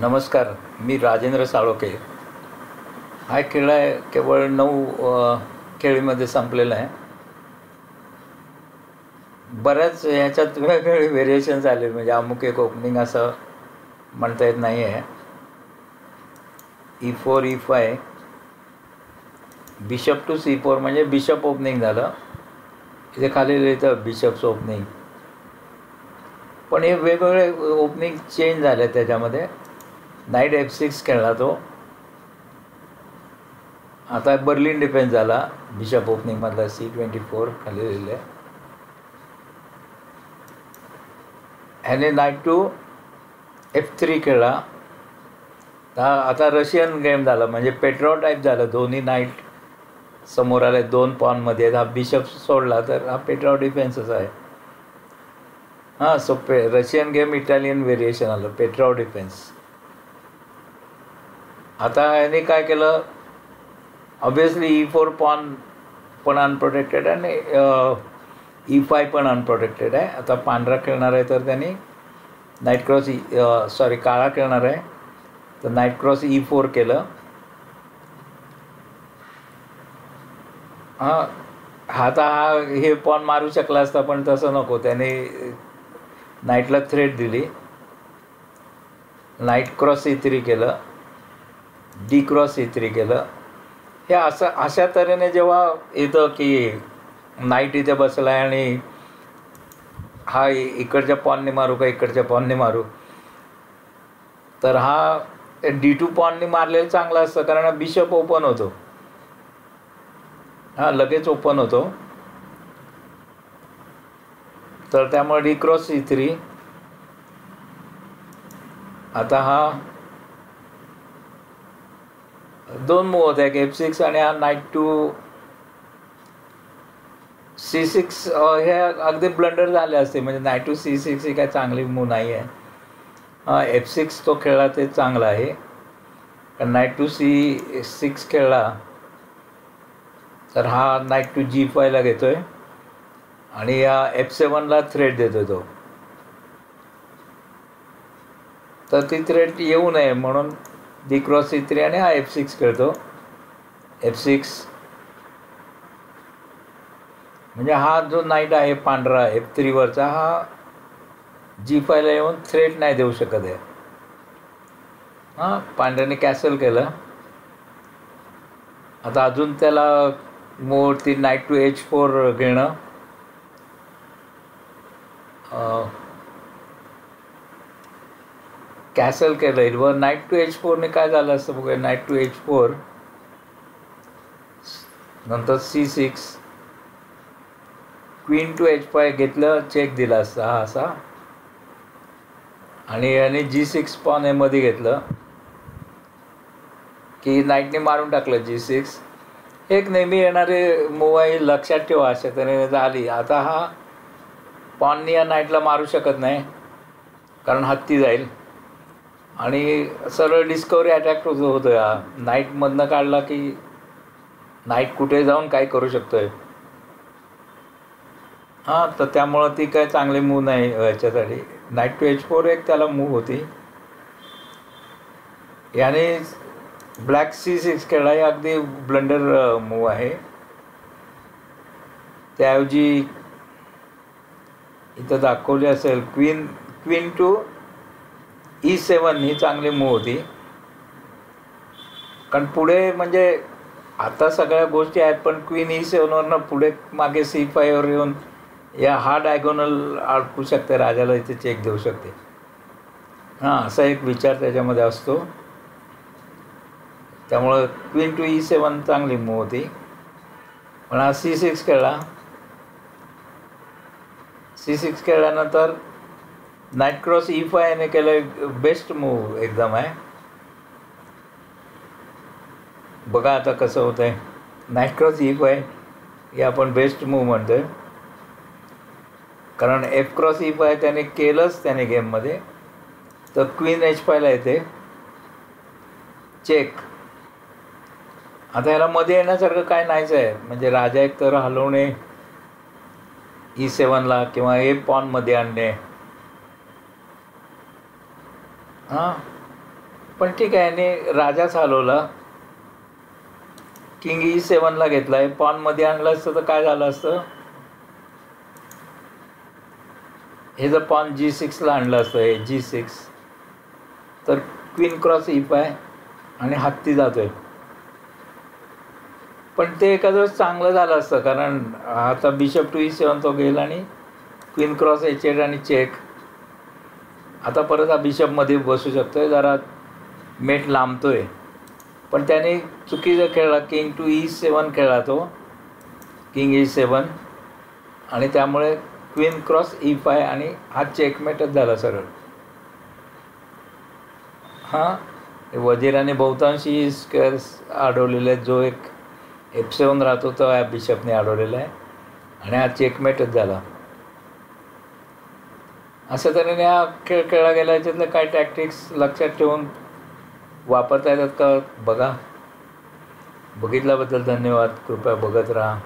नमस्कार, मी राजेंद्र साळोखे. हा खेळ आहे केवळ 9 खेळीमध्ये संपलेला आहे. बऱ्याच ह्याच्यात वेगवेगळे व्हेरिएशन्स आले, म्हणजे अमुक एक ओपनिंग असं म्हणता येत नाही आहे. E4 E5 bishop to C4 म्हणजे बिशप ओपनिंग झालं. इथे खाली लिहितं बिशप्स ओपनिंग. पण हे वेगवेगळे ओपनिंग चेंज झाले त्याच्यामध्ये. नाईट F6 खेळला तो. आता बर्लिन डिफेन्स झाला बिशप ओपनिंगमधला. C24 खाली लिहिले. ह्याने नाईट टू F3 खेळला. आता रशियन गेम झाला, म्हणजे पेट्रो टाईप झालं. दोन्ही नाईट समोर आले, 2 पॉनमध्ये. हा बिशप सोडला तर हा पेट्रो डिफेन्सच आहे. हां, so Russian game Italian variation आलं, पेट्रो डिफेन्स. आता याने काय केलं, ऑब्वियसली E4 पॉन पण अनप्रोटेक्टेड आणि E5 पण अनप्रोटेक्टेड आहे. आता पांढरा खेळणार आहे तर त्यांनी नाईट क्रॉस काळा खेळणार आहे तर नाईट क्रॉस E4 केलं. आता हे पॉन मारू शकला असता, पण तसं नको. त्याने नाईटला थ्रेट दिली. नाईट क्रॉस E3 केलं, डी क्रॉस E3 केलं. हे अशा तऱ्हेने जेव्हा येतं की नाईट इथे बसला आहे आणि हा इकडच्या पॉनने मारू का इकडच्या पॉनने मारू, तर हा D2 पॉनने मारलेलं चांगलं असतं, कारण बिशप ओपन होतो. लगेच ओपन होतो. तर त्यामुळे डी क्रॉस E3. आता हा 2 मूव होत आहे, F6 आणि हा नाईट टू C6. हे अगदी ब्लंडर झाले असते, म्हणजे नाईट टू C6 ही काय चांगली मूव नाही आहे. F6 तो खेळला ते चांगला आहे, कारण नाईट टू C6 खेळला तर हा नाईट टू G5 ला घेतोय आणि या F7 ला थ्रेट देतोय तो. तर ती थ्रेट येऊ नये म्हणून डी क्रॉस E3 आणि हा F6 खेळतो. F6 म्हणजे हा जो नाईट आहे पांढरा F3 वरचा, हा G5 ला येऊन थ्रेट नाही देऊ शकत आहे. पांढऱ्याने कॅसल केलं. आता अजून त्याला ती नाईट टू H4 घेणं. कॅसल केलं व नाईट टू H4 ने काय झालं असतं बघूया. नाईट टू H4 नंतर C6, क्वीन टू H5 घेतलं, चेक दिला असता हा असा, आणि याने G6 पॉन मध्ये घेतलं की नाईटने मारून टाकलं G6. एक नेहमी येणारे मूव आहे, लक्षात ठेवा. अशा तऱ्हेने झाली. आता हा पॉननी या नाईटला मारू शकत नाही, कारण हत्ती जाईल आणि सरळ डिस्कवरी अटॅक होतो. हा नाईटमधनं काढला की नाईट कुठे जाऊन काय करू शकतोय. तर त्यामुळं ती काय चांगली मूव नाही याच्यासाठी. नाईट टू H4 एक त्याला मूव होती. याने ब्लॅक C6 खेळला. ही अगदी ब्लंडर मूव आहे. त्याऐवजी इथं दाखवली असेल क्वीन टू E7 ही चांगली मूव होती, कारण पुढे म्हणजे आता सगळ्या गोष्टी आहेत, पण क्वीन E7 वरनं पुढे मागे C5 वर येऊन हा डायगोनल अडकू शकते, राजाला इथे चेक देऊ शकते. असा एक विचार त्याच्यामध्ये असतो. त्यामुळं क्वीन टू E7 चांगली मूव होती. पण हा C6 खेळला. C6 खेळल्यानंतर नाईट क्रॉस E5 ने केलं. बेस्ट मूव एकदम आहे. बघा आता कसं होतं आहे. नाईट क्रॉस E5 हे आपण बेस्ट मूव म्हणतोय, कारण F क्रॉस E5 त्याने केलंच त्याने गेममध्ये. तर क्वीन H5 ला येते, चेक. आता ह्याला मध्ये येण्यासारखं काय नाहीच आहे, म्हणजे राजा एक तर हलवणे E7 ला किंवा हे पॉन मध्ये आणणे. पण ठीक आहे, याने राजाच हलवला. किंग E7ला घेतला आहे. पॉनमध्ये आणलं असतं तर काय झालं असतं, हे जर पॉन G6ला आणलं असतं, हे G6, तर क्वीन क्रॉस E5 आणि हत्ती जातोय. पण ते एखादं चांगलं झालं असतं, कारण आता बिशप टू E7 तो गेला आणि क्वीन क्रॉस H8 आणि चेक. आता परत हा बिशपमध्ये बसू शकतोय, जरा मेट लांबतोय. पण त्याने चुकीचं खेळला, किंग टू E7 खेळला तो, किंग E7, आणि त्यामुळे क्वीन क्रॉस E5 आणि हा चेकमेटच झाला सरळ. हां, वजिराने बहुतांशी स्क्वेअर्स अडवलेले आहेत. जो एक F7 राहतो तो या बिशपने अडवलेला आहे आणि हा चेकमेटच झाला. अशा तऱ्हेने हा खेळ खेळला गेला. याच्यातलं काय टॅक्टिक्स लक्षात ठेवून वापरता येतात का बघा. बघितल्याबद्दल धन्यवाद. कृपया बघत राहा.